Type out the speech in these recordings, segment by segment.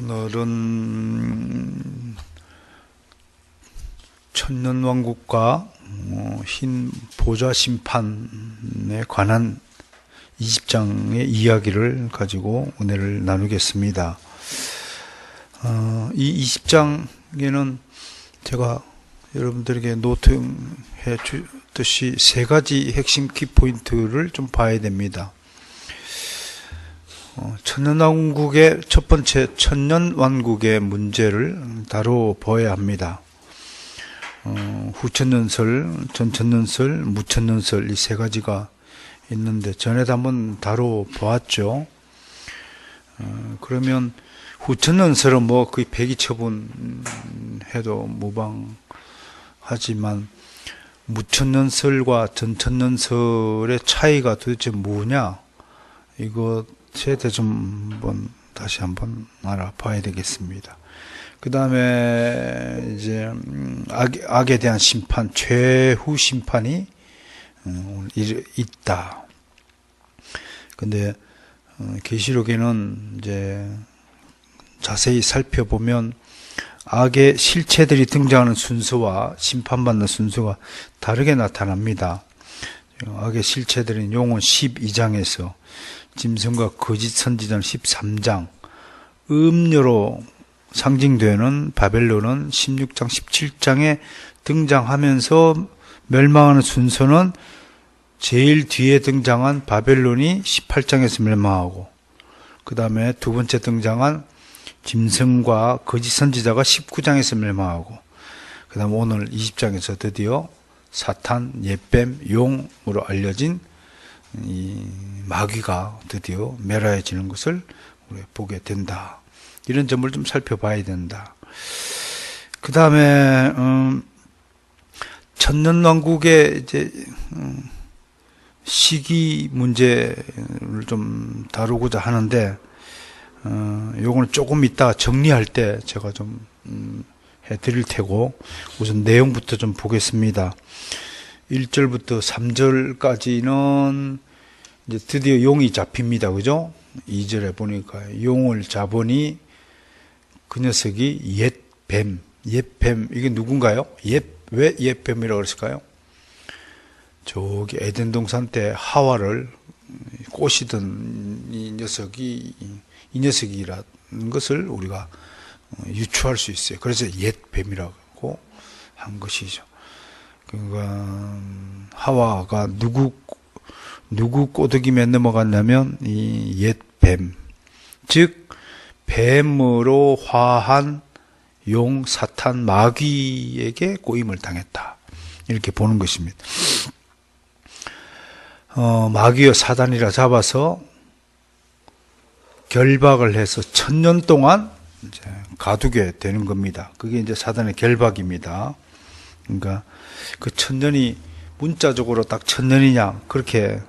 오늘은 천년왕국과 흰 보좌 심판에 관한 20장의 이야기를 가지고 은혜를 나누겠습니다. 이 20장에는 제가 여러분들에게 노트해 주듯이 세 가지 핵심 키포인트를 좀 봐야 됩니다. 천년왕국의 첫 번째 천년왕국의 문제를 다뤄봐야 합니다. 후천년설, 전천년설, 무천년설 이 세 가지가 있는데 전에도 한번 다뤄보았죠. 그러면 후천년설은 뭐 거의 폐기처분해도 무방하지만 무천년설과 전천년설의 차이가 도대체 뭐냐, 이것에 대해서 다시 한번 알아봐야 되겠습니다. 그 다음에 이제 악에 대한 심판, 최후 심판이 있다. 근데 계시록에는 이제 자세히 살펴보면 악의 실체들이 등장하는 순서와 심판받는 순서가 다르게 나타납니다. 악의 실체들은 용언 12장에서 짐승과 거짓 선지자는 13장, 음료로 상징되는 바벨론은 16장, 17장에 등장하면서 멸망하는 순서는 제일 뒤에 등장한 바벨론이 18장에서 멸망하고, 그 다음에 두 번째 등장한 짐승과 거짓 선지자가 19장에서 멸망하고, 그 다음에 오늘 20장에서 드디어 사탄, 옛뱀, 용으로 알려진 이 마귀가 드디어 멸하여지는 것을 우리 보게 된다. 이런 점을 좀 살펴봐야 된다. 그 다음에 천년왕국의 이제 시기 문제를 좀 다루고자 하는데, 요거는 조금 이따 정리할 때 제가 좀 해드릴 테고, 우선 내용부터 좀 보겠습니다. 1절부터 3절까지는 이제 드디어 용이 잡힙니다. 그죠? 2절에 보니까 용을 잡으니 그 녀석이 옛뱀, 이게 누군가요? 왜 옛뱀이라고 그랬을까요? 저기 에덴 동산 때 하와를 꼬시던 이 녀석이라는 것을 우리가 유추할 수 있어요. 그래서 옛뱀이라고 한 것이죠. 그러니까 하와가 누구 꼬드김에 넘어갔냐면 이 옛뱀, 즉 뱀으로 화한 용, 사탄, 마귀에게 꼬임을 당했다, 이렇게 보는 것입니다. 마귀와 사단이라 잡아서 결박을 해서 1000년 동안 이제 가두게 되는 겁니다. 그게 이제 사단의 결박입니다. 그러니까 그 1000년이 문자적으로 딱 1000년이냐 그렇게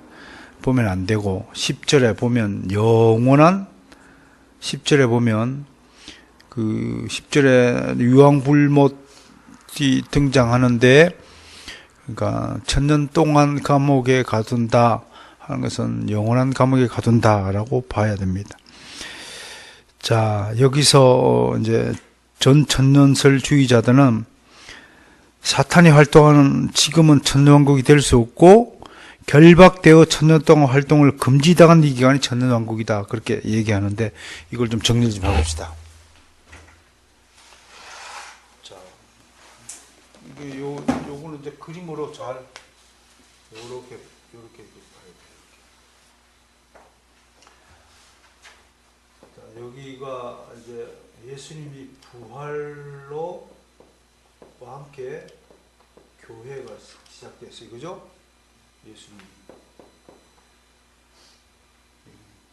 보면 안 되고, 10절에 보면 영원한, 10절에 보면 그 10절에 유황불못이 등장하는데, 그러니까 1000년 동안 감옥에 가둔다 하는 것은 영원한 감옥에 가둔다라고 봐야 됩니다. 자, 여기서 이제 전 천년설 주의자들은 사탄이 활동하는, 지금은 천년왕국이 될 수 없고 결박되어 천년 동안 활동을 금지당한 이 기간이 천년왕국이다, 그렇게 얘기하는데, 이걸 좀 정리 좀 해봅시다. 자, 요거는 이제 그림으로 잘 요렇게 봐야 돼요. 자, 여기가 이제 예수님이 부활로 함께 교회가 시작됐어요. 그죠? 예수님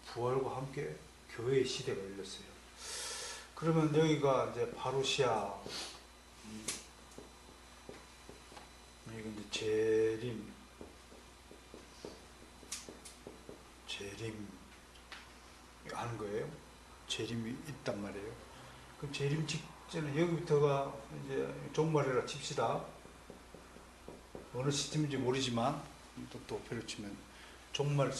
부활과 함께 교회의 시대가 열렸어요. 그러면 여기가 이제 파루시아, 여기 이제 재림 하는 거예요. 재림이 있단 말이에요. 그럼 재림 직전에 여기부터가 이제 종말이라 칩시다. 어느 시점인지 모르지만 또 도표를 치면 종말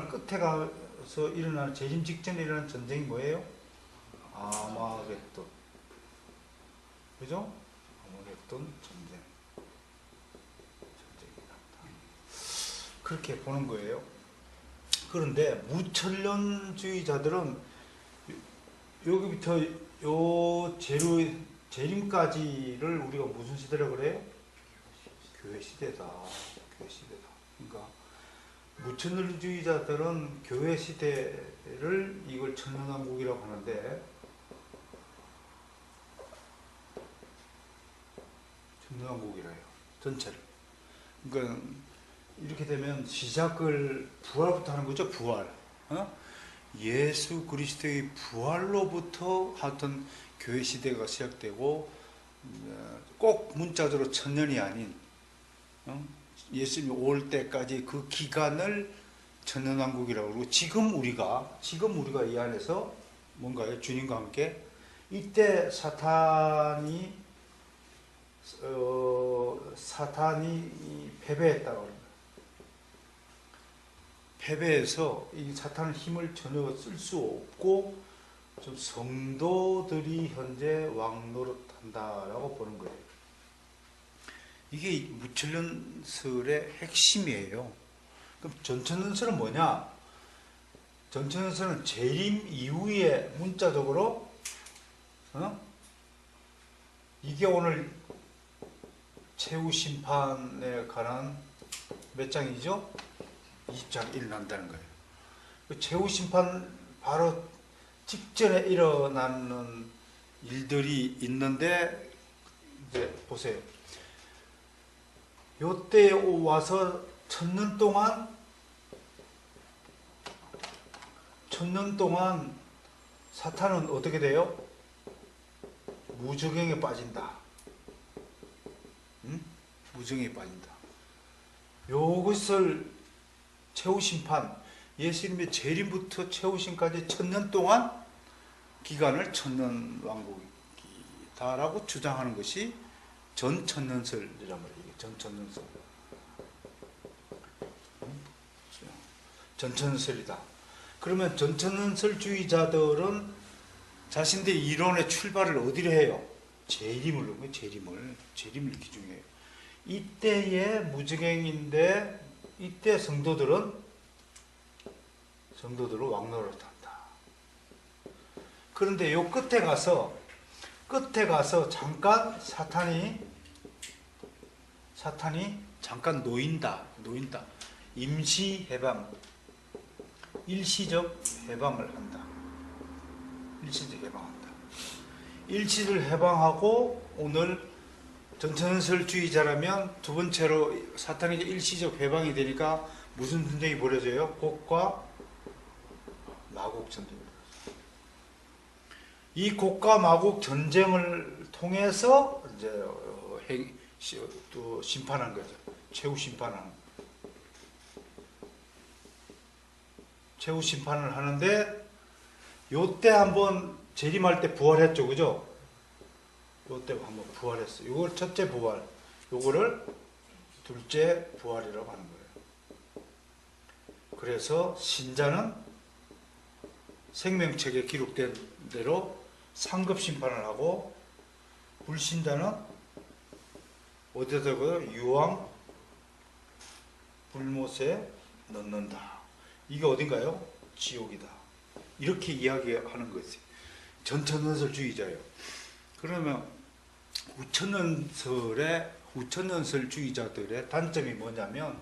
끝에 가서 일어나는, 재림 직전에 일어나는 전쟁이 뭐예요? 아마겟돈. 그죠? 아마겟돈 전쟁이다. 그렇게 보는 거예요. 그런데 무천년주의자들은 여기부터 요 재림까지를 우리가 무슨 시대라고 그래요? 교회 시대다. 교회 시대다. 그러니까 무천년주의자들은 교회 시대를 이걸 천년왕국이라고 하는데, 천년왕국이래요. 전체를. 그러니까 이렇게 되면 시작을 부활부터 하는 거죠. 부활. 예수 그리스도의 부활로부터 하여튼 교회 시대가 시작되고, 꼭 문자적으로 천년이 아닌 예수님이 올 때까지 그 기간을 천년왕국이라고 그러고, 지금 우리가 이 안에서 뭔가요? 주님과 함께 이때 사탄이 패배했다고 합니다. 패배해서 이 사탄의 힘을 전혀 쓸 수 없고, 좀 성도들이 현재 왕노릇한다라고 보는 거예요. 이게 무천년설의 핵심이에요. 그럼 전천년설은 뭐냐? 전천년설은 재림 이후에 문자적으로 이게 오늘 최후 심판에 관한 몇 장이죠? 20장 일어난다는 거예요. 최후 심판 바로 직전에 일어나는 일들이 있는데, 이제 보세요. 요때 와서 천년 동안 사탄은 어떻게 돼요? 무저갱에 빠진다. 무저갱에 빠진다. 요것을 최후심판, 예수님의 재림부터 최후심까지 천년 동안 기간을 천년왕국이다라고 주장하는 것이 전천년설이란 말이에요. 전천년설. 전천년설이다. 그러면 전천년설주의자들은 자신들의 이론의 출발을 어디로 해요? 재림을 기준해요. 이때의 무저갱인데, 이때 성도들을 왕노릇한다. 그런데 요 끝에 가서 잠깐 사탄이 잠깐 놓인다. 임시 해방, 일시적 해방을 한다. 일시를 해방하고, 오늘 전천년설주의자라면 두 번째로 사탄이 일시적 해방이 되니까 무슨 전쟁이 벌어져요? 곡과 마곡 전쟁입니다. 이 곡과 마곡 전쟁을 통해서 이제 또 심판한 거죠. 최후 심판을 하는데, 요때 한번 재림할 때 부활했죠, 그죠? 요때 한번 부활했어. 요걸 첫째 부활, 요거를 둘째 부활이라고 하는 거예요. 그래서 신자는 생명책에 기록된 대로 상급 심판을 하고, 불신자는 어디다 유황 불못에 넣는다. 이게 어딘가요? 지옥이다. 이렇게 이야기하는 거지. 전천년설주의자예요. 그러면 후천년설주의자들의 단점이 뭐냐면,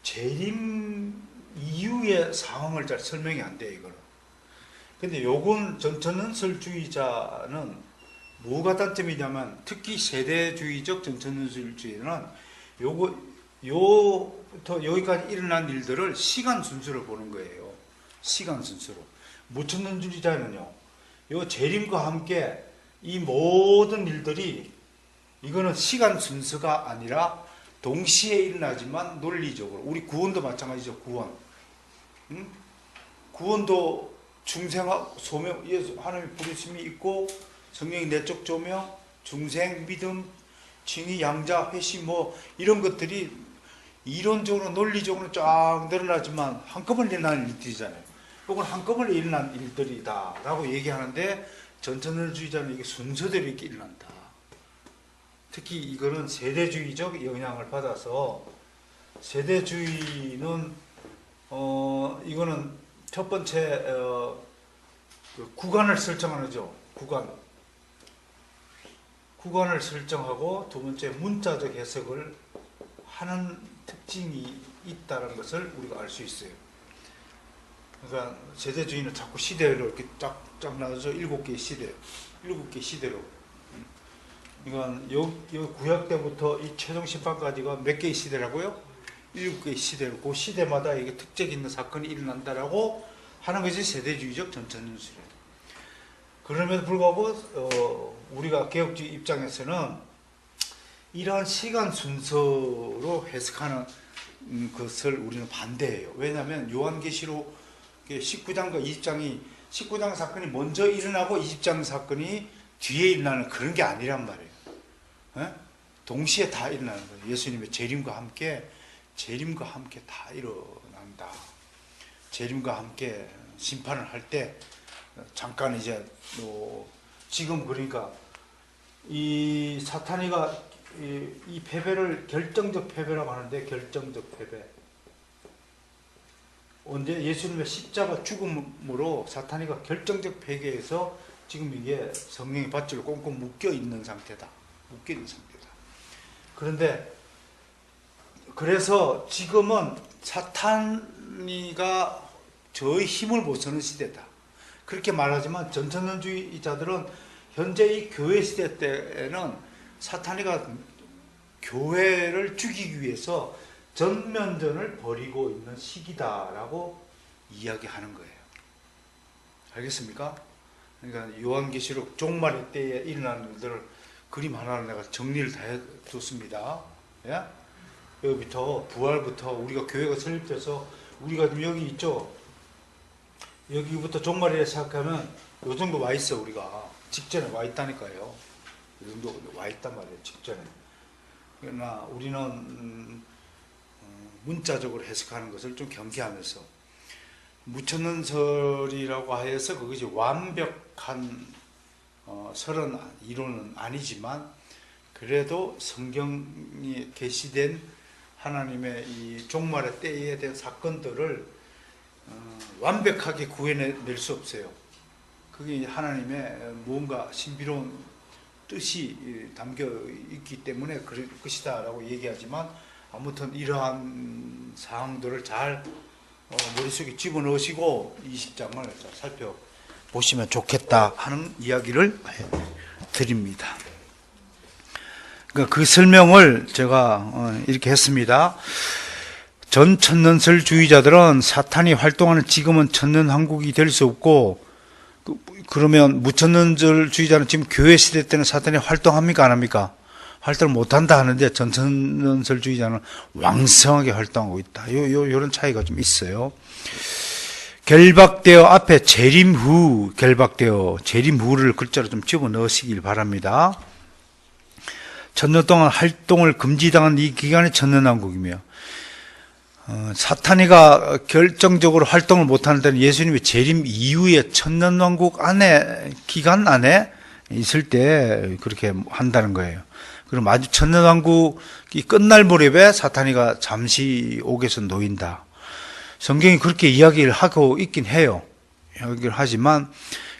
재림 이후의 상황을 잘 설명이 안 돼요, 이거는. 근데 요건 전천년설주의자는 뭐가 단점이냐면, 특히 세대주의적 전천년설주의는 요부터 여기까지 일어난 일들을 시간 순서로 보는 거예요. 시간 순서로. 무천년주의자는요, 요 재림과 함께 이 모든 일들이, 이거는 시간 순서가 아니라 동시에 일어나지만 논리적으로, 우리 구원도 마찬가지죠. 구원도 중생하고 소명, 예수 하나님의 부르심이 있고, 성령의 내적 조명, 중생, 믿음, 칭의, 양자, 회심, 이런 것들이 이론적으로 논리적으로 쫙 늘어나지만 한꺼번에 일어나는 일들이잖아요. 혹은 한꺼번에 일어난 일들이다라고 얘기하는데 전천년주의자는 이게 순서대로 이렇게 일어난다. 특히 이거는 세대주의적 영향을 받아서 세대주의는 이거는 첫 번째 그 구간을 설정하는 거죠. 구간을 설정하고 두 번째 문자적 해석을 하는 특징이 있다는 것을 우리가 알 수 있어요. 그러니까 세대주의는 자꾸 시대로 이렇게 쫙쫙 나눠서 7개의 시대로. 그러니까 요 구약 때부터 이 최종 심판까지가 몇 개의 시대라고요? 7개의 시대로. 그 시대마다 이게 특색 있는 사건이 일어난다라고 하는 것이 세대주의적 전천년술이에요. 그럼에도 불구하고 우리가 개혁주의 입장에서는 이러한 시간 순서로 해석하는 것을 우리는 반대해요. 왜냐하면 요한계시록 19장과 20장이 19장 사건이 먼저 일어나고 20장 사건이 뒤에 일어나는 그런 게 아니란 말이에요. 에? 동시에 다 일어나는 거예요. 예수님의 재림과 함께 다 일어난다. 재림과 함께 심판을 할 때 잠깐 이제 지금 그러니까 이 사탄이가 이 패배를 결정적 패배라고 하는데, 결정적 패배. 언제 예수님의 십자가 죽음으로 사탄이가 결정적 패배에서 지금 이게 성령의 밧줄로 꽁꽁 묶여 있는 상태다. 그런데 그래서 지금은 사탄이가 저의 힘을 못 쓰는 시대다. 그렇게 말하지만 전천년주의자들은 현재 이 교회 시대 때에는 사탄이가 교회를 죽이기 위해서 전면전을 벌이고 있는 시기다라고 이야기하는 거예요. 알겠습니까? 그러니까 요한계시록 종말의 때에 일어나는 일들을 그림 하나를 내가 정리를 다 해뒀습니다. 예? 여기부터 부활부터 우리가 교회가 설립돼서 우리가 지금 여기 있죠. 여기부터 종말에 시작하면 요 정도 와 있어. 우리가 직전에 와 있다니까요. 요 정도 와 있단 말이에요. 직전에. 그러나 우리는 문자적으로 해석하는 것을 좀 경계하면서, 무천년설이라고 하여서 그것이 완벽한 설은 이론은 아니지만, 그래도 성경이 계시된 하나님의 이 종말의 때에 대한 사건들을 완벽하게 구해낼 수 없어요. 그게 하나님의 무언가 신비로운 뜻이 담겨 있기 때문에 그럴 것이다 라고 얘기하지만, 아무튼 이러한 사항들을 잘 머릿속에 집어넣으시고 20장을 잘 살펴보시면 좋겠다 하는 이야기를 드립니다. 그러니까 그 설명을 제가 이렇게 했습니다. 전 천년설주의자들은 사탄이 활동하는 지금은 천년왕국이 될 수 없고, 그러면 무천년설주의자는 지금 교회 시대 때는 사탄이 활동합니까 안 합니까? 활동을 못한다 하는데 전 천년설주의자는 왕성하게 활동하고 있다. 요런 차이가 좀 있어요. 결박되어 앞에 재림 후, 결박되어 재림 후를 글자로 좀 집어 넣으시길 바랍니다. 천년 동안 활동을 금지당한 이 기간이 천년왕국이며, 사탄이가 결정적으로 활동을 못하는 데는 예수님의 재림 이후에 천년왕국 안에, 기간 안에 있을 때 그렇게 한다는 거예요. 그럼 아주 천년왕국이 끝날 무렵에 사탄이가 잠시 옥에서 놓인다. 성경이 그렇게 이야기를 하고 있긴 해요. 이야기를 하지만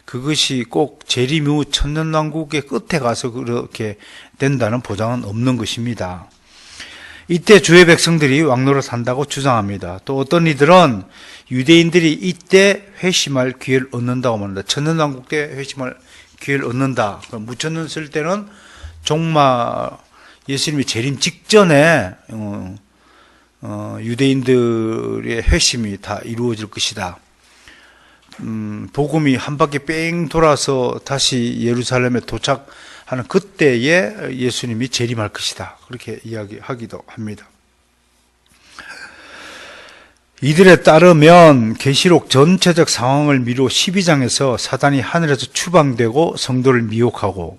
그것이 꼭 재림 이후 천년왕국의 끝에 가서 그렇게 된다는 보장은 없는 것입니다. 이때 주의 백성들이 왕노릇 한다고 주장합니다. 또 어떤 이들은 유대인들이 이때 회심할 기회를 얻는다고 말합니다. 천년왕국 때 회심할 기회를 얻는다. 그럼 무천년 쓸 때는 종말, 예수님이 재림 직전에 유대인들의 회심이 다 이루어질 것이다. 복음이 한 바퀴 뺑 돌아서 다시 예루살렘에 도착하는 그때에 예수님이 재림할 것이다. 그렇게 이야기하기도 합니다. 이들에 따르면 계시록 전체적 상황을 미루어 12장에서 사단이 하늘에서 추방되고 성도를 미혹하고,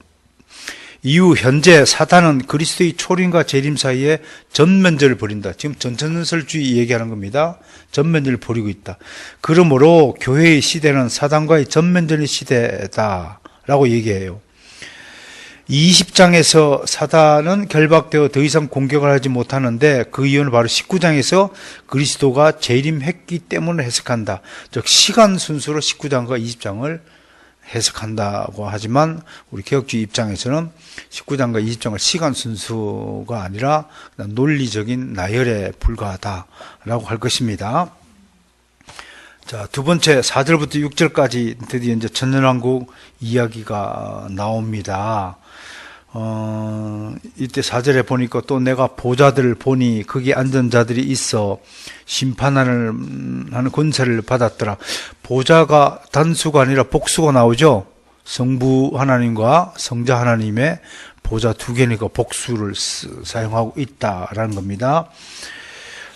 이후 현재 사탄은 그리스도의 초림과 재림 사이에 전면전을 벌인다. 지금 전천전설주의 얘기하는 겁니다. 전면전을 벌이고 있다. 그러므로 교회의 시대는 사탄과의 전면전의 시대다라고 얘기해요. 20장에서 사단은 결박되어 더 이상 공격을 하지 못하는데 그 이유는 바로 19장에서 그리스도가 재림했기 때문을 해석한다. 즉 시간 순서로 19장과 20장을 해석한다고 하지만 우리 개혁주의 입장에서는 19장과 20장을 시간 순서가 아니라 논리적인 나열에 불과하다라고 할 것입니다. 자, 두 번째 4절부터 6절까지 드디어 이제 천년왕국 이야기가 나옵니다. 이때 4절에 보니까 또 내가 보좌들을 보니 거기 앉은 자들이 있어 심판하는 권세를 받았더라. 보좌가 단수가 아니라 복수가 나오죠. 성부 하나님과 성자 하나님의 보좌 두 개니까 복수를 사용하고 있다라는 겁니다.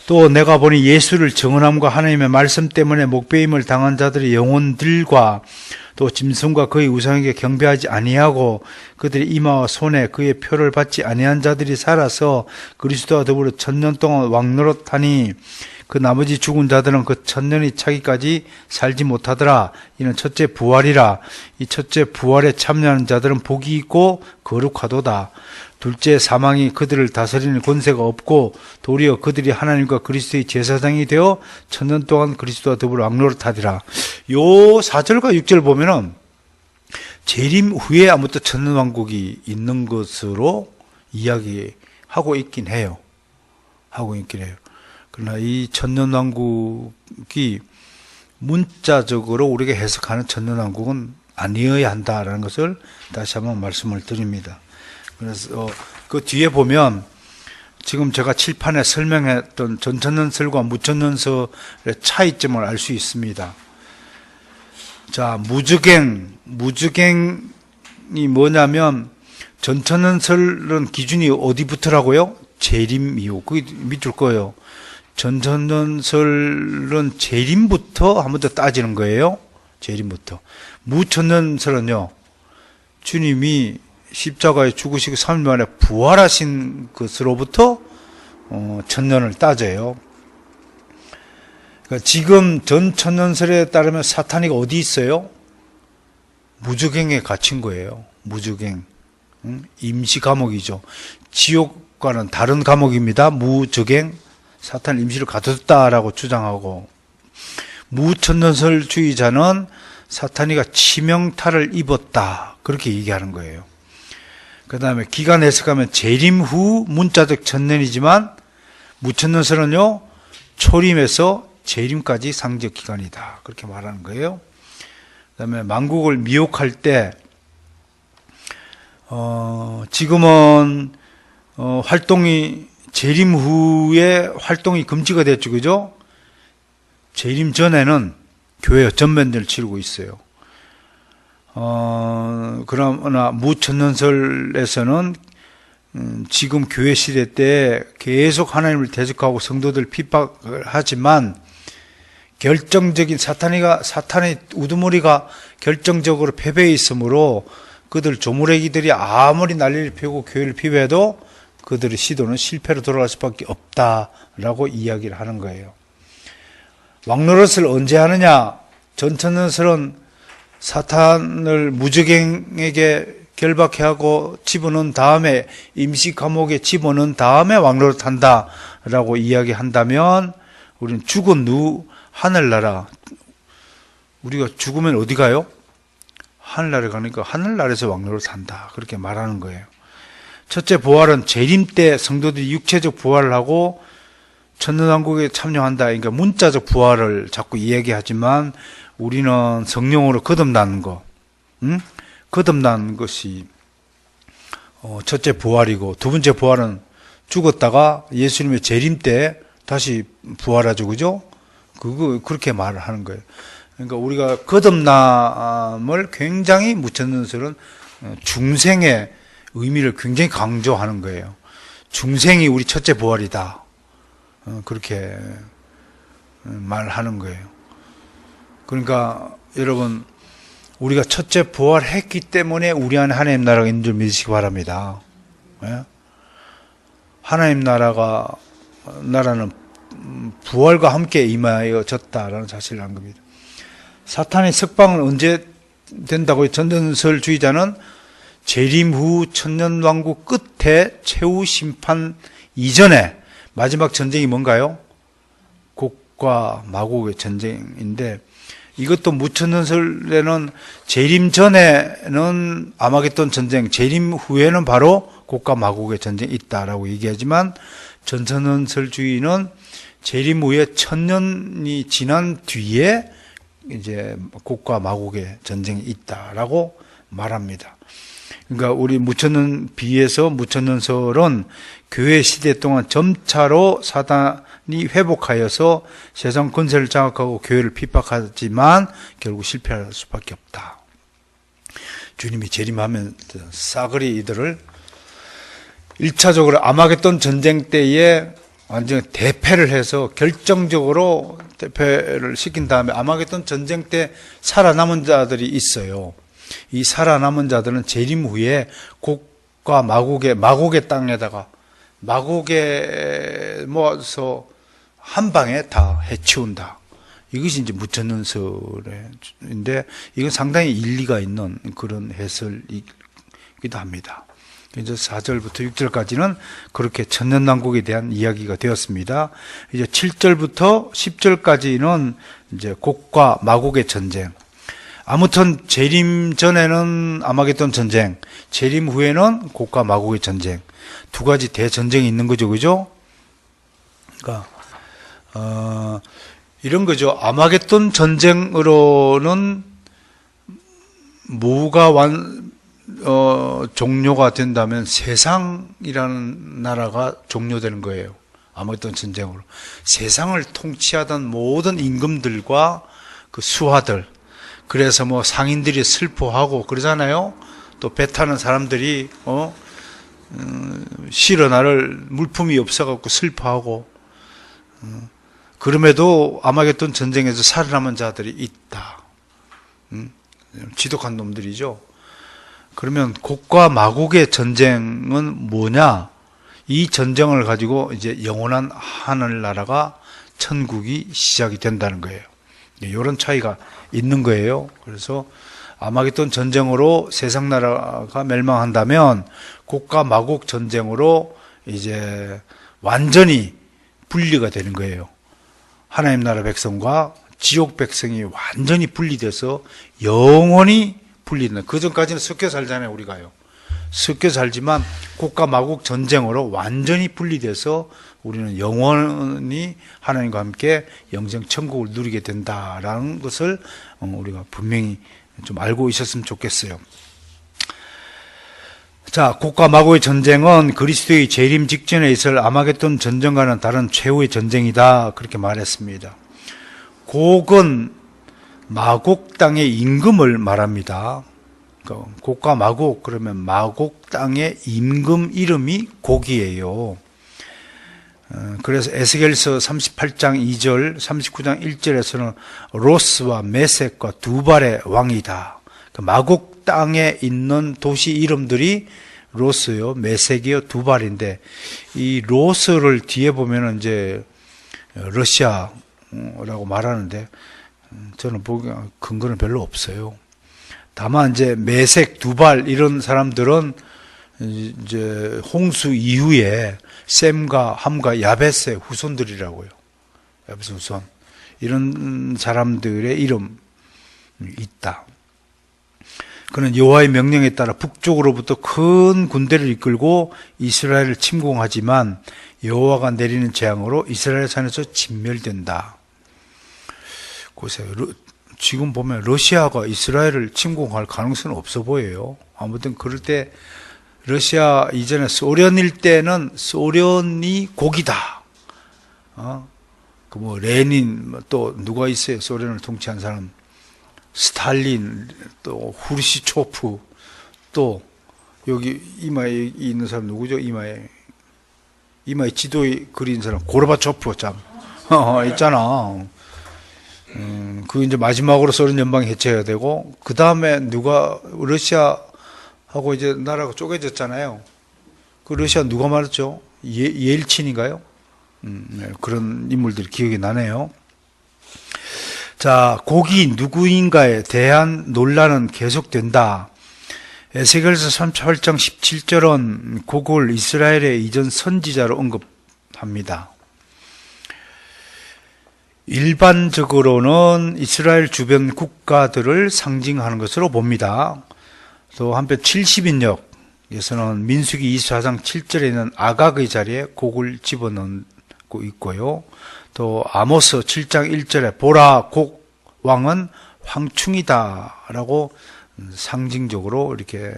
또 내가 보니 예수를 정언함과 하나님의 말씀 때문에 목배임을 당한 자들의 영혼들과 또 짐승과 그의 우상에게 경배하지 아니하고 그들의 이마와 손에 그의 표를 받지 아니한 자들이 살아서 그리스도와 더불어 천년 동안 왕노릇하니 그 나머지 죽은 자들은 그 천년이 차기까지 살지 못하더라. 이는 첫째 부활이라. 이 첫째 부활에 참여하는 자들은 복이 있고 거룩하도다. 둘째 사망이 그들을 다스리는 권세가 없고 도리어 그들이 하나님과 그리스도의 제사장이 되어 천년 동안 그리스도와 더불어 왕노릇하리라. 요 4절과 6절 보면은 재림 후에 아무튼 천년왕국이 있는 것으로 이야기하고 있긴 해요. 그러나 이 천년왕국이 문자적으로 우리가 해석하는 천년왕국은 아니어야 한다라는 것을 다시 한번 말씀을 드립니다. 그래서 그 뒤에 보면 지금 제가 칠판에 설명했던 전천년설과 무천년설의 차이점을 알 수 있습니다. 자, 무주갱이 뭐냐면 전천년설은 기준이 어디부터라고요? 재림 이후. 그게 밑줄 거예요. 전천년설은 재림부터 한 번 더 따지는 거예요. 재림부터. 무천년설은요, 주님이 십자가에 죽으시고 3일 만에 부활하신 것으로부터 천년을 따져요. 그러니까 지금 전 천년설에 따르면 사탄이 어디 있어요? 무저갱에 갇힌 거예요. 무저갱. 임시 감옥이죠. 지옥과는 다른 감옥입니다. 무저갱. 사탄 임시로 가뒀다라고 주장하고, 무천년설주의자는 사탄이가 치명타를 입었다, 그렇게 얘기하는 거예요. 그 다음에 기간 해석하면 재림 후 문자적 천년이지만 무천년설은요, 초림에서 재림까지 상적 기간이다, 그렇게 말하는 거예요. 그 다음에 만국을 미혹할 때 지금은 활동이 재림 후에 활동이 금지가 됐죠, 그죠? 재림 전에는 교회 전면전을 치르고 있어요. 그러나 무천년설에서는 지금 교회 시대 때 계속 하나님을 대적하고 성도들 핍박을 하지만 결정적인 사탄의 우두머리가 결정적으로 패배해 있으므로 그들 조무래기들이 아무리 난리를 피우고 교회를 피배해도 그들의 시도는 실패로 돌아갈 수밖에 없다라고 이야기를 하는 거예요. 왕노릇을 언제 하느냐? 전천년설은 사탄을 무저갱에게 결박해하고 집어넣은 다음에 임시 감옥에 집어넣은 다음에 왕노릇한다라고 이야기한다면 우리는 죽은 후 하늘나라, 우리가 죽으면 어디 가요? 하늘나라에 가니까 하늘나라에서 왕노릇한다, 그렇게 말하는 거예요. 첫째 부활은 재림 때 성도들이 육체적 부활을 하고 천년왕국에 참여한다. 그러니까 문자적 부활을 자꾸 이야기하지만 우리는 성령으로 거듭나는 거, 거듭나는 것이 첫째 부활이고, 두 번째 부활은 죽었다가 예수님의 재림 때 다시 부활하죠, 그죠? 그렇게 말을 하는 거예요. 그러니까 우리가 거듭남을 굉장히 무천년설은 중생의 의미를 굉장히 강조하는 거예요. 중생이 우리 첫째 부활이다, 그렇게 말하는 거예요. 그러니까 여러분, 우리가 첫째 부활했기 때문에 우리 안에 하나님 나라가 있는 줄 믿으시기 바랍니다. 예? 하나님 나라는 부활과 함께 임하여졌다라는 사실을 한 겁니다. 사탄의 석방은 언제 된다고요? 전전설주의자는 재림 후 천년왕국 끝에 최후 심판 이전에 마지막 전쟁이 뭔가요? 곡과 마곡의 전쟁인데, 이것도 무천년설에는 재림 전에는 아마겟돈 전쟁, 재림 후에는 바로 곡과 마곡의 전쟁이 있다라고 얘기하지만, 전천년설주의는 재림 후에 1000년이 지난 뒤에 이제 곡과 마곡의 전쟁이 있다라고 말합니다. 그러니까 우리 무천년 비에서 무천년설은 교회 시대 동안 점차로 사단이 회복하여서 세상 권세를 장악하고 교회를 핍박하지만 결국 실패할 수밖에 없다. 주님이 재림하면 싸그리 이들을 1차적으로 아마겟돈 전쟁 때에 완전히 대패를 해서 결정적으로 대패를 시킨 다음에 아마겟돈 전쟁 때 살아남은 자들이 있어요. 이 살아남은 자들은 재림 후에 곡과 마곡의 땅에다가 마곡에 모아서 한 방에 다 해치운다. 이것이 이제 무천년설인데, 이건 상당히 일리가 있는 그런 해설이기도 합니다. 이제 4절부터 6절까지는 그렇게 천년왕국에 대한 이야기가 되었습니다. 이제 7절부터 10절까지는 이제 곡과 마곡의 전쟁. 아무튼 재림 전에는 아마겟돈 전쟁, 재림 후에는 곡과 마곡의 전쟁. 두 가지 대전쟁이 있는 거죠, 그죠? 그러니까 이런 거죠. 아마겟돈 전쟁으로는 뭐가 종료가 된다면 세상이라는 나라가 종료되는 거예요. 아마겟돈 전쟁으로. 세상을 통치하던 모든 임금들과 그 수하들, 그래서 뭐 상인들이 슬퍼하고 그러잖아요. 또 배 타는 사람들이 실어 나를 물품이 없어갖고 슬퍼하고, 그럼에도 아마겟돈 전쟁에서 살아남은 자들이 있다. 지독한 놈들이죠. 그러면 곡과 마곡의 전쟁은 뭐냐? 이 전쟁을 가지고 이제 영원한 하늘나라가, 천국이 시작이 된다는 거예요. 이런 차이가 있는 거예요. 그래서 아마겟돈 전쟁으로 세상 나라가 멸망한다면 곡과 마곡 전쟁으로 이제 완전히 분리가 되는 거예요. 하나님 나라 백성과 지옥 백성이 완전히 분리돼서 영원히 분리된다. 그 전까지는 섞여 살잖아요, 우리가요. 섞여 살지만 곡과 마곡 전쟁으로 완전히 분리돼서 우리는 영원히 하나님과 함께 영생 천국을 누리게 된다라는 것을 우리가 분명히 좀 알고 있었으면 좋겠어요. 자, 곡과 마곡의 전쟁은 그리스도의 재림 직전에 있을 아마겟돈 전쟁과는 다른 최후의 전쟁이다, 그렇게 말했습니다. 곡은 마곡 땅의 임금을 말합니다. 곡과 마곡, 그러면 마곡 땅의 임금 이름이 곡이에요. 그래서 에스겔서 38장 2절, 39장 1절에서는 로스와 메섹과 두발의 왕이다. 마곡 땅에 있는 도시 이름들이 로스요, 메섹이요, 두발인데, 이 로스를 뒤에 보면은 이제 러시아라고 말하는데, 저는 보기엔 근거는 별로 없어요. 다만 이제 메섹, 두발 이런 사람들은 이제 홍수 이후에 셈과 함과 야벳의 후손들이라고요. 야벳의 후손. 이런 사람들의 이름이 있다. 그는 여호와의 명령에 따라 북쪽으로부터 큰 군대를 이끌고 이스라엘을 침공하지만 여호와가 내리는 재앙으로 이스라엘 산에서 진멸된다. 보세요. 지금 보면 러시아가 이스라엘을 침공할 가능성은 없어 보여요. 아무튼 그럴 때 러시아 이전에 소련일 때는 소련이 곡이다. 그 뭐 레닌, 또 누가 있어요? 소련을 통치한 사람. 스탈린, 또 후르시초프, 또 여기 이마에 있는 사람 누구죠? 이마에 지도에 그린 사람 고르바초프 참 있잖아. 그 이제 마지막으로 소련 연방이 해체해야 되고, 그 다음에 누가, 러시아하고 이제 나라가 쪼개졌잖아요. 그 러시아 누가 말했죠? 예일친인가요? 네, 그런 인물들이 기억이 나네요. 자, 곡이 누구인가에 대한 논란은 계속된다. 에스겔서 38장 17절은 곡을 이스라엘의 이전 선지자로 언급합니다. 일반적으로는 이스라엘 주변 국가들을 상징하는 것으로 봅니다. 또 한편 70인역에서는 민수기 24장 7절에 있는 아각의 자리에 곡을 집어넣고 있고요. 또 아모스 7장 1절에 보라 곡 왕은 황충이다 라고 상징적으로 이렇게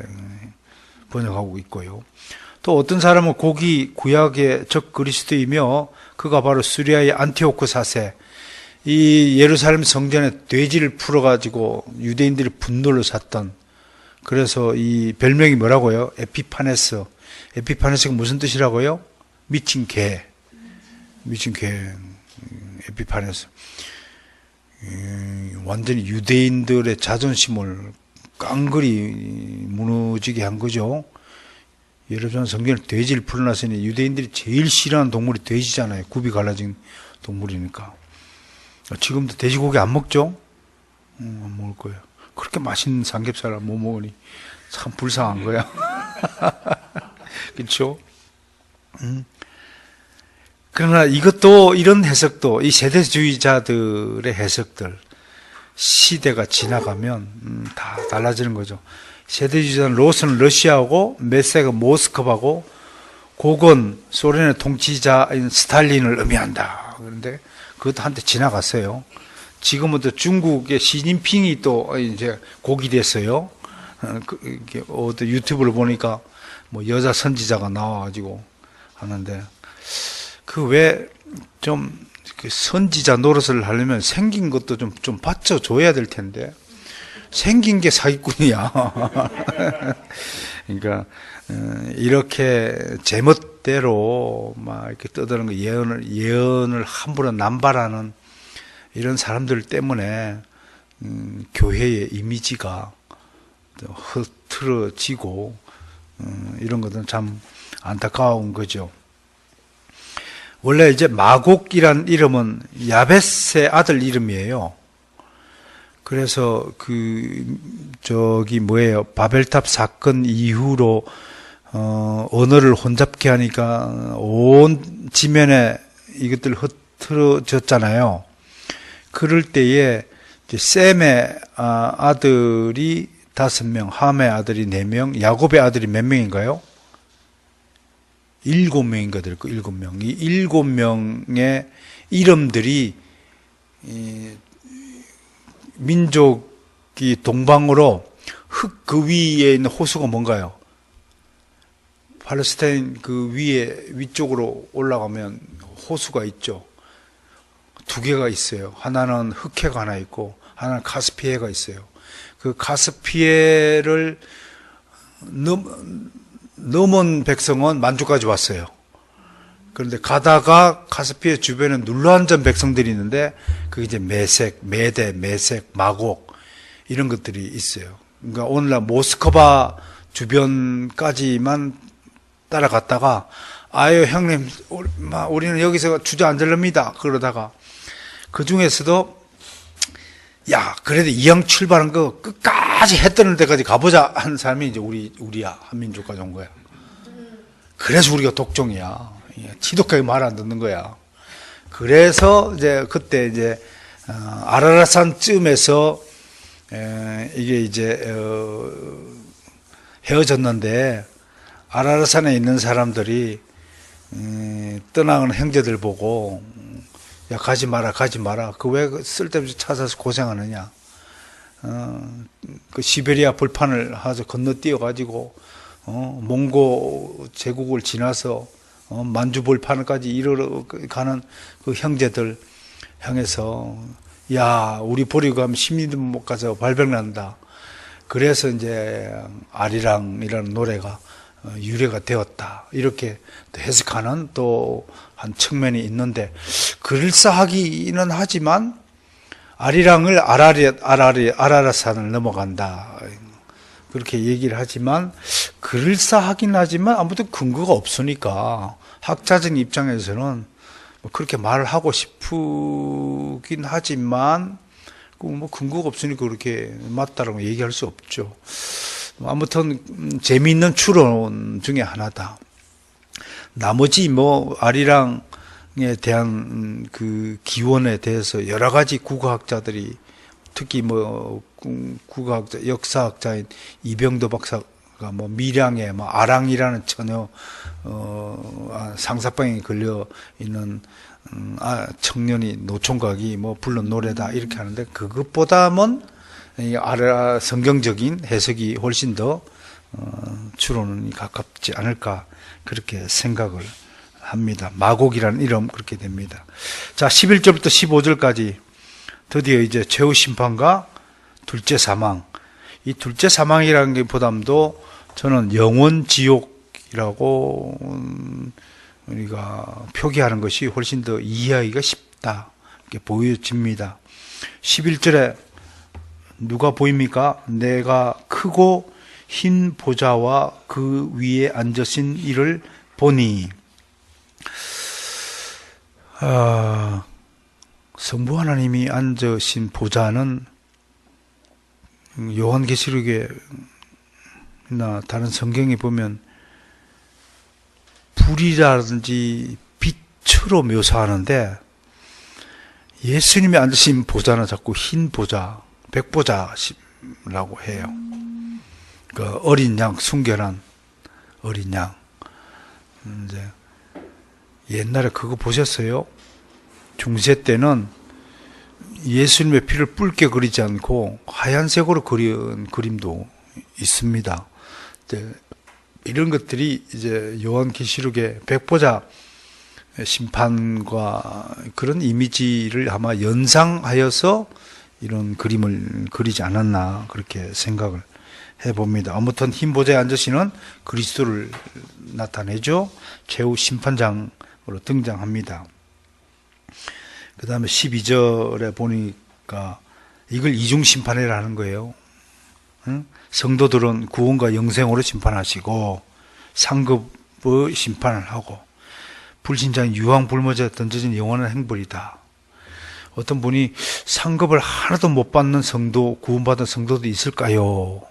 번역하고 있고요. 또 어떤 사람은 곡이 구약의 적 그리스도이며 그가 바로 수리아의 안티오크 4세, 이 예루살렘 성전에 돼지를 풀어가지고 유대인들이 분노를 샀던, 그래서 이 별명이 뭐라고요? 에피파네스. 에피파네스가 무슨 뜻이라고요? 미친 개. 미친 개. 에피파네스. 완전히 유대인들의 자존심을 깡그리 무너지게 한 거죠. 예루살렘 성전에 돼지를 풀어놨으니 유대인들이 제일 싫어하는 동물이 돼지잖아요. 굽이 갈라진 동물이니까. 지금도 돼지고기 안 먹죠? 안 먹을 거예요. 그렇게 맛있는 삼겹살을 못 먹으니 참 불쌍한 거야. 그렇죠? 그러나 이것도, 이런 해석도, 이 세대주의자들의 해석들, 시대가 지나가면 다 달라지는 거죠. 세대주의자는 로스는 러시아하고 메세가 모스크바고 곡은 소련의 통치자인 스탈린을 의미한다. 그런데 그것도 한때 지나갔어요. 지금은 또 중국의 시진핑이 또 이제 곡이 됐어요. 어떤 유튜브를 보니까 뭐 여자 선지자가 나와가지고 하는데, 그 왜 좀 그 선지자 노릇을 하려면 생긴 것도 좀 받쳐줘야 될 텐데, 생긴 게 사기꾼이야. 그러니까 이렇게 제멋대로 막 이렇게 떠드는 거, 예언을 함부로 남발하는 이런 사람들 때문에 교회의 이미지가 흐트러지고 이런 것은 참 안타까운 거죠. 원래 이제 마곡이란 이름은 야벳의 아들 이름이에요. 그래서 바벨탑 사건 이후로 언어를 혼잡케 하니까 온 지면에 이것들 흐트러졌잖아요. 그럴 때에 이제 셈의 아들이 5명, 함의 아들이 4명, 야곱의 아들이 몇 명인가요? 7명인가 될 거, 7명. 이 7명의 이름들이 민족이 동방으로 흙 그 위에 있는 호수가 뭔가요? 팔레스타인 그 위쪽으로 올라가면 호수가 있죠. 2개가 있어요. 하나는 흑해가 하나 있고, 하나는 카스피해가 있어요. 그 카스피해를 넘은 백성은 만주까지 왔어요. 그런데 가다가 카스피해 주변에 눌러앉은 백성들이 있는데, 그게 이제 메대, 메색, 마곡, 이런 것들이 있어요. 그러니까 오늘날 모스크바 주변까지만 따라갔다가, 아유, 형님, 우리는 여기서 주저앉으렵니다. 그러다가, 그 중에서도, 야, 그래도 이왕 출발한 거 끝까지 해 뜨는 데까지 가보자 하는 사람이 이제 우리야. 한민족까지 온 거야. 그래서 우리가 독종이야. 지독하게 말 안 듣는 거야. 그래서 이제 그때 이제 아라라산쯤에서 이게 이제 헤어졌는데, 아라라산에 있는 사람들이 떠나가는 형제들 보고, 야, 가지 마라. 그 왜 쓸데없이 찾아서 고생하느냐. 그 시베리아 불판을 하서 건너뛰어가지고, 몽고 제국을 지나서, 만주 불판까지 이르러 가는 그 형제들 향해서, 야, 우리 버리고 가면 10리도 못 가서 발병난다. 그래서 이제 아리랑이라는 노래가 유래가 되었다. 이렇게 해석하는 또 한 측면이 있는데, 그럴싸하기는 하지만 아리랑을 아라라산을 넘어간다. 그렇게 얘기를 하지만 그럴싸하긴 하지만 아무튼 근거가 없으니까 학자적인 입장에서는 뭐 그렇게 말을 하고 싶긴 하지만 뭐 근거가 없으니까 그렇게 맞다라고 얘기할 수 없죠. 아무튼 재미있는 추론 중에 하나다. 나머지 뭐 아리랑에 대한 그 기원에 대해서 여러 가지 국어학자들이 특히 뭐 국어학자, 역사학자인 이병도 박사가 뭐 밀양에 뭐 아랑이라는 처녀 상사병에 걸려 있는 청년이 노총각이 뭐 불른 노래다 이렇게 하는데 그것보다는 성경적인 해석이 훨씬 더 추론이 가깝지 않을까 그렇게 생각을 합니다. 마곡이라는 이름 그렇게 됩니다. 자, 11절부터 15절까지 드디어 이제 최후 심판과 둘째 사망. 이 둘째 사망이라는 게 보담도 저는 영원 지옥이라고 우리가 표기하는 것이 훨씬 더 이해하기가 쉽다. 이렇게 보여집니다. 11절에 누가 보입니까? 내가 크고 흰 보좌와 그 위에 앉으신 이를 보니 성부 하나님이 앉으신 보좌는 요한계시록에나 다른 성경에 보면 불이라든지 빛으로 묘사하는데 예수님이 앉으신 보좌는 자꾸 흰 보좌, 백보좌라고 해요. 그 어린 양, 순결한 어린 양. 이제 옛날에 그거 보셨어요? 중세 때는 예수님의 피를 붉게 그리지 않고 하얀색으로 그린 그림도 있습니다. 이런 것들이 이제 요한계시록의 백보자 심판과 그런 이미지를 아마 연상하여서 이런 그림을 그리지 않았나 그렇게 생각을 해봅니다. 아무튼 흰 보좌에 앉으시는 그리스도를 나타내죠. 최후 심판장으로 등장합니다. 그 다음에 12절에 보니까 이걸 이중심판이라 하는 거예요. 성도들은 구원과 영생으로 심판하시고 상급의 심판을 하고 불신자인 유황불모자에 던져진 영원한 행벌이다. 어떤 분이 상급을 하나도 못 받는 성도, 구원받은 성도도 있을까요?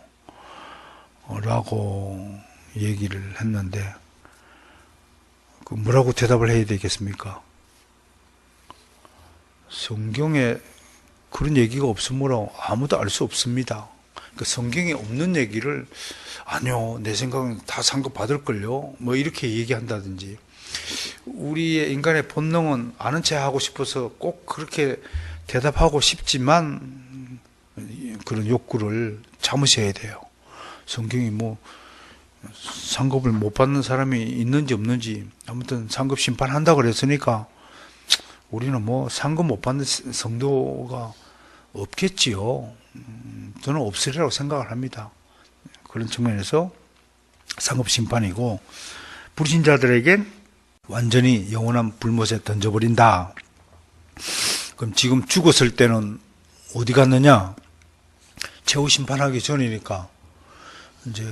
라고 얘기를 했는데 뭐라고 대답을 해야 되겠습니까? 성경에 그런 얘기가 없으므로 아무도 알 수 없습니다. 그 성경에 없는 얘기를 아니요, 내 생각은 다 상급 받을걸요. 뭐 이렇게 얘기한다든지 우리의 인간의 본능은 아는 체 하고 싶어서 꼭 그렇게 대답하고 싶지만 그런 욕구를 참으셔야 돼요. 성경이 뭐 상급을 못 받는 사람이 있는지 없는지 아무튼 상급 심판한다고 그랬으니까 우리는 뭐 상급 못 받는 성도가 없겠지요. 저는 없으리라고 생각을 합니다. 그런 측면에서 상급 심판이고 불신자들에겐 완전히 영원한 불못에 던져버린다. 그럼 지금 죽었을 때는 어디 갔느냐? 최후 심판하기 전이니까 이제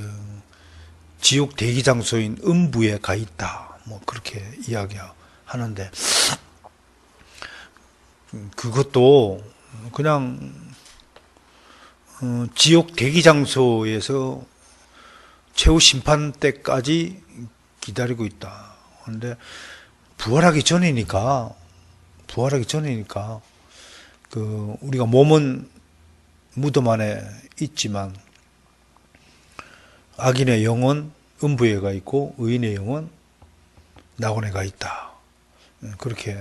지옥 대기 장소인 음부에 가 있다. 뭐 그렇게 이야기하는데 그것도 그냥 지옥 대기 장소에서 최후 심판 때까지 기다리고 있다. 그런데 부활하기 전이니까 그 우리가 몸은 무덤 안에 있지만 악인의 영은 음부에 가 있고 의인의 영은 낙원에 가 있다. 그렇게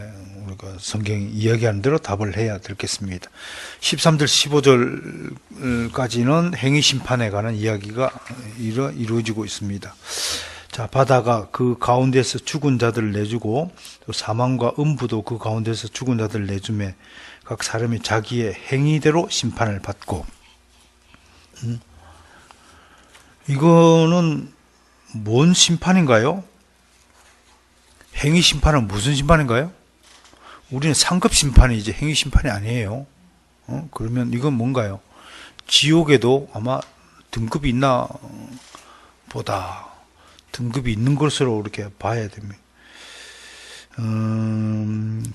우리가 성경이 이야기하는 대로 답을 해야 되겠습니다. 13절 15절까지는 행위심판에 관한 이야기가 이루어지고 있습니다. 자, 바다가 그 가운데서 죽은 자들을 내주고 또 사망과 음부도 그 가운데서 죽은 자들을 내주매 각 사람이 자기의 행위대로 심판을 받고 이거는 뭔 심판인가요? 행위 심판은 무슨 심판인가요? 우리는 상급 심판이지 행위 심판이 아니에요. 그러면 이건 뭔가요? 지옥에도 아마 등급이 있나 보다. 등급이 있는 것으로 이렇게 봐야 됩니다.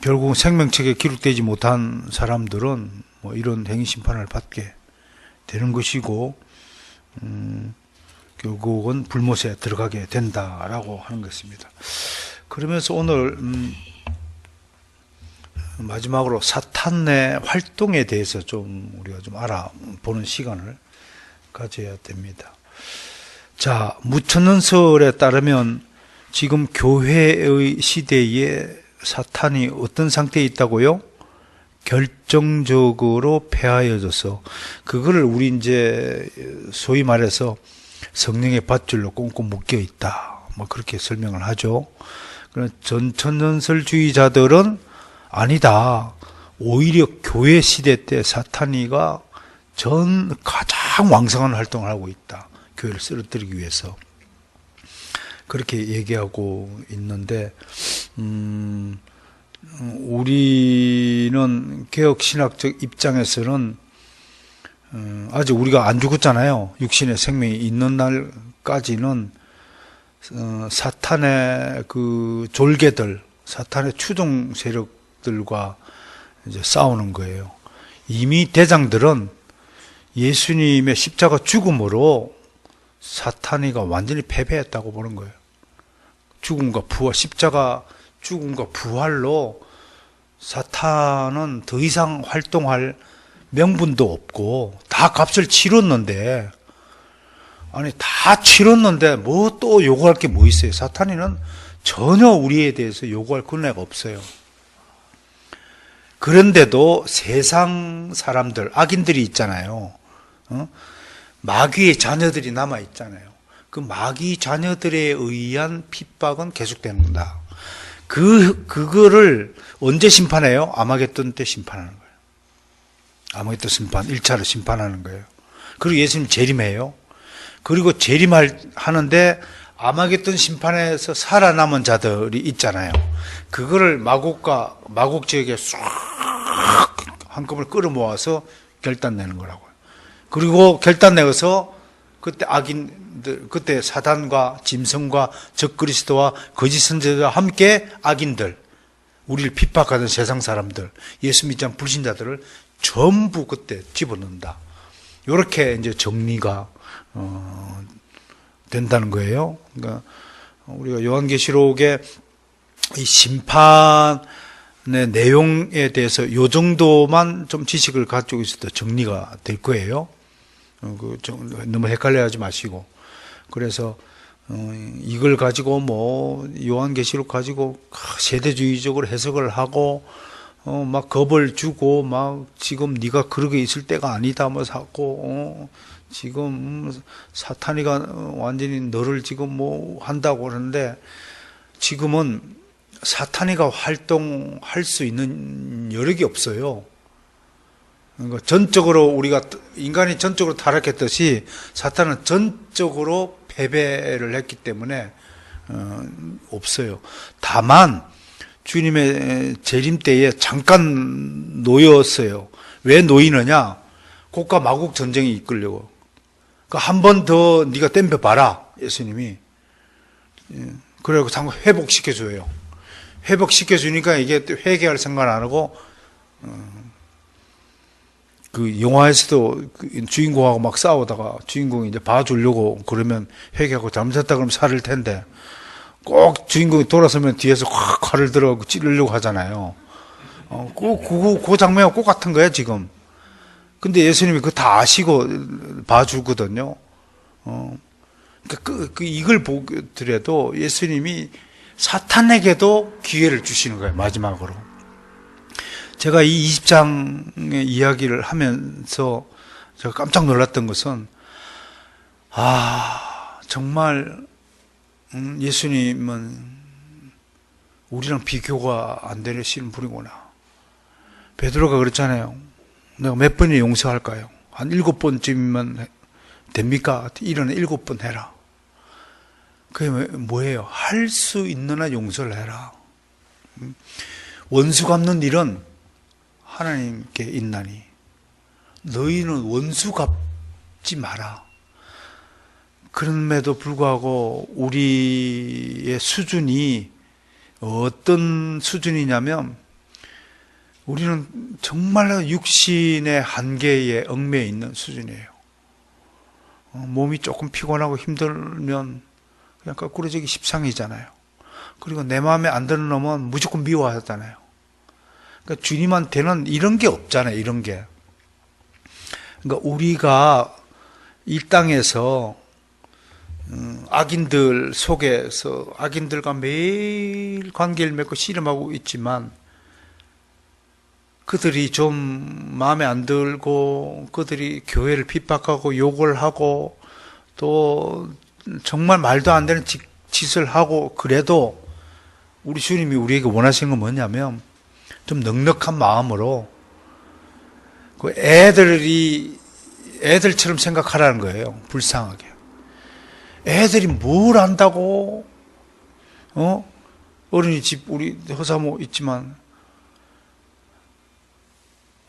결국 생명책에 기록되지 못한 사람들은 뭐 이런 행위 심판을 받게 되는 것이고, 결국은 불못에 들어가게 된다라고 하는 것입니다. 그러면서 오늘 마지막으로 사탄의 활동에 대해서 좀 우리가 좀 알아보는 시간을 가져야 됩니다. 자, 무천년설에 따르면 지금 교회의 시대에 사탄이 어떤 상태에 있다고요? 결정적으로 폐하여져서, 그거를 우리 이제 소위 말해서 성령의 밧줄로 꽁꽁 묶여 있다, 뭐 그렇게 설명을 하죠. 그런 전천년설주의자들은 아니다, 오히려 교회 시대 때 사탄이가 가장 왕성한 활동을 하고 있다, 교회를 쓰러뜨리기 위해서. 그렇게 얘기하고 있는데, 우리는 개혁신학적 입장에서는 아직 우리가 안 죽었잖아요. 육신의 생명이 있는 날까지는 사탄의 그 졸개들, 사탄의 추종 세력들과 이제 싸우는 거예요. 이미 대장들은 예수님의 십자가 죽음으로 사탄이가 완전히 패배했다고 보는 거예요. 죽음과 부활, 십자가 죽음과 부활로 사탄은 더 이상 활동할 명분도 없고, 다 값을 치렀는데, 아니 다 치렀는데 뭐 또 요구할 게 뭐 있어요? 사탄이는 전혀 우리에 대해서 요구할 권한이 없어요. 그런데도 세상 사람들, 악인들이 있잖아요. 마귀의 자녀들이 남아 있잖아요. 그 마귀 자녀들에 의한 핍박은 계속된다. 그거를 언제 심판해요? 아마겟돈 때 심판하는 거예요. 아마겟돈 심판, 1차로 심판하는 거예요. 그리고 예수님 재림해요. 그리고 재림하는데 아마겟돈 심판에서 살아남은 자들이 있잖아요. 그거를 마곡 지역에 쏙 한꺼번에 끌어모아서 결단 내는 거라고요. 그리고 결단 내어서 그때 악인들, 그때 사단과 짐승과 적그리스도와 거짓 선지자와 함께 악인들, 우리를 핍박하던 세상 사람들, 예수 믿지 않는 불신자들을 전부 그때 집어넣는다. 이렇게 이제 정리가 된다는 거예요. 그러니까 우리가 요한계시록의 이 심판의 내용에 대해서 요 정도만 좀 지식을 가지고 있어도 정리가 될 거예요. 너무 헷갈려하지 마시고. 그래서 이걸 가지고 뭐 요한계시록 가지고 세대주의적으로 해석을 하고 막 겁을 주고 막 지금 네가 그러게 있을 때가 아니다 뭐 하고 지금 사탄이가 완전히 너를 지금 뭐 한다고 그러는데, 지금은 사탄이가 활동할 수 있는 여력이 없어요. 그러니까 전적으로 우리가 인간이 전적으로 타락했듯이 사탄은 전적으로 패배를 했기 때문에 없어요. 다만 주님의 재림 때에 잠깐 놓였어요. 왜 놓이느냐? 곡과 마곡 전쟁이 이끌려고. 그러니까 한 번 더 네가 덤벼 봐라, 예수님이. 그래고 잠깐 회복시켜줘요. 회복시켜주니까 이게 회개할 생각 안 하고, 그 영화에서도 주인공하고 막 싸우다가 주인공이 이제 봐주려고 그러면 회개하고 잘못했다 그러면 살을 텐데, 꼭 주인공이 돌아서면 뒤에서 확 칼을 들어가고 찌르려고 하잖아요. 그 장면하고 꼭 같은 거예요, 지금. 근데 예수님이 그거 다 아시고 봐주거든요. 그러니까 이걸 보더라도 예수님이 사탄에게도 기회를 주시는 거예요, 마지막으로. 제가 이 20장의 이야기를 하면서 제가 깜짝 놀랐던 것은, 정말 예수님은 우리랑 비교가 안 되시는 분이구나. 베드로가 그랬잖아요. 내가 몇 번이나 용서할까요? 한 7번쯤이면 됩니까? 일어나 7번 해라. 그게 뭐예요? 할 수 있는 한 용서를 해라. 원수 갚는 일은 하나님께 있나니. 너희는 원수 갚지 마라. 그럼에도 불구하고 우리의 수준이 어떤 수준이냐면 우리는 정말로 육신의 한계에 얽매여 있는 수준이에요. 몸이 조금 피곤하고 힘들면 그냥 거꾸로지기 십상이잖아요. 그리고 내 마음에 안 드는 놈은 무조건 미워하잖아요. 그러니까 주님한테는 이런 게 없잖아요. 이런 게. 그러니까 우리가 이 땅에서 악인들 속에서 악인들과 매일 관계를 맺고 씨름하고 있지만 그들이 좀 마음에 안 들고 그들이 교회를 핍박하고 욕을 하고 또 정말 말도 안 되는 짓을 하고 그래도 우리 주님이 우리에게 원하시는 건 뭐냐면 좀 넉넉한 마음으로 그 애들처럼 생각하라는 거예요. 불쌍하게. 애들이 뭘 안다고 어린이집 우리 허사모 있지만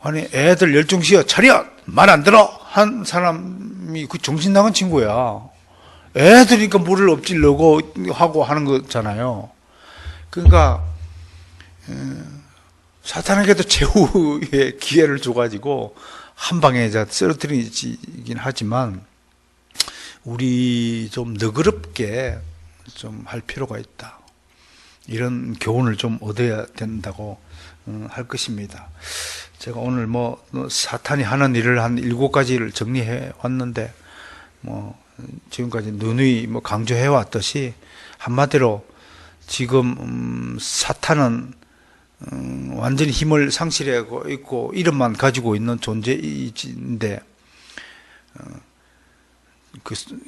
아니 애들 열중시켜 차려 말 안 들어 한 사람이 그 정신 나간 친구야. 애들이니까 물을 엎질러고 하고 하는 거잖아요. 그러니까 사탄에게도 최후의 기회를 줘가지고 한 방에 쓰러뜨리긴 하지만 우리 좀 너그럽게 좀 할 필요가 있다. 이런 교훈을 좀 얻어야 된다고 할 것입니다. 제가 오늘 사탄이 하는 일을 한 7가지를 정리해 왔는데 지금까지 누누이 강조해 왔듯이 한마디로 지금 사탄은 완전히 힘을 상실하고 있고 이름만 가지고 있는 존재인데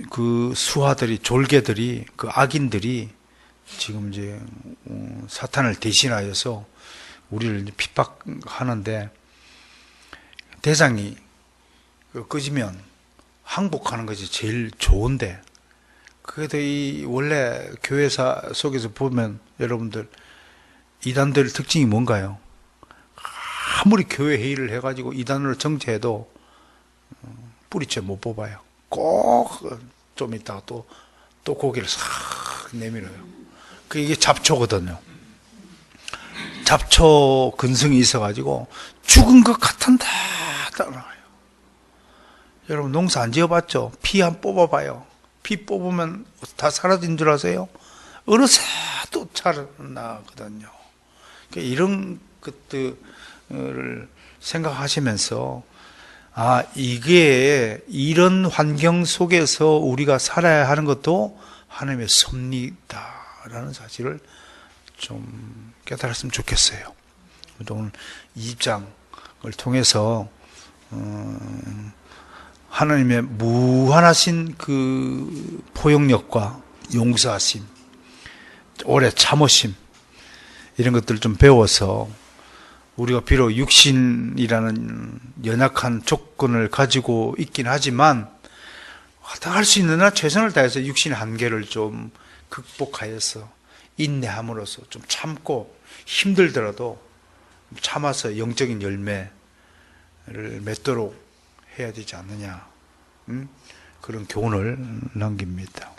그 수하들이 졸개들이 그 악인들이 지금 이제 사탄을 대신하여서 우리를 핍박하는데 대상이 꺼지면 항복하는 것이 제일 좋은데 그래도 이 원래 교회사 속에서 보면 여러분들 이단들 특징이 뭔가요? 아무리 교회 회의를 해가지고 이단으로 정죄해도 뿌리채 못 뽑아요. 꼭 좀 있다가 또 고개를 싹 내밀어요. 이게 잡초거든요. 잡초 근성이 있어가지고 죽은 것 같은데 떠나가요. 여러분 농사 안 지어봤죠? 피 한 뽑아봐요. 피 뽑으면 다 사라진 줄 아세요? 어느새 또 자라나거든요. 그러니까 이런 것들을 생각하시면서 이게 이런 환경 속에서 우리가 살아야 하는 것도 하나님의 섭리다라는 사실을 좀 깨달았으면 좋겠어요. 오늘 2장을 통해서 하나님의 무한하신 그 포용력과 용서하심, 오래 참으심 이런 것들을 좀 배워서 우리가 비록 육신이라는 연약한 조건을 가지고 있긴 하지만 할 수 있는 한 최선을 다해서 육신의 한계를 좀 극복하여서 인내함으로써 좀 참고 힘들더라도 참아서 영적인 열매를 맺도록 해야 되지 않느냐, 그런 교훈을 남깁니다.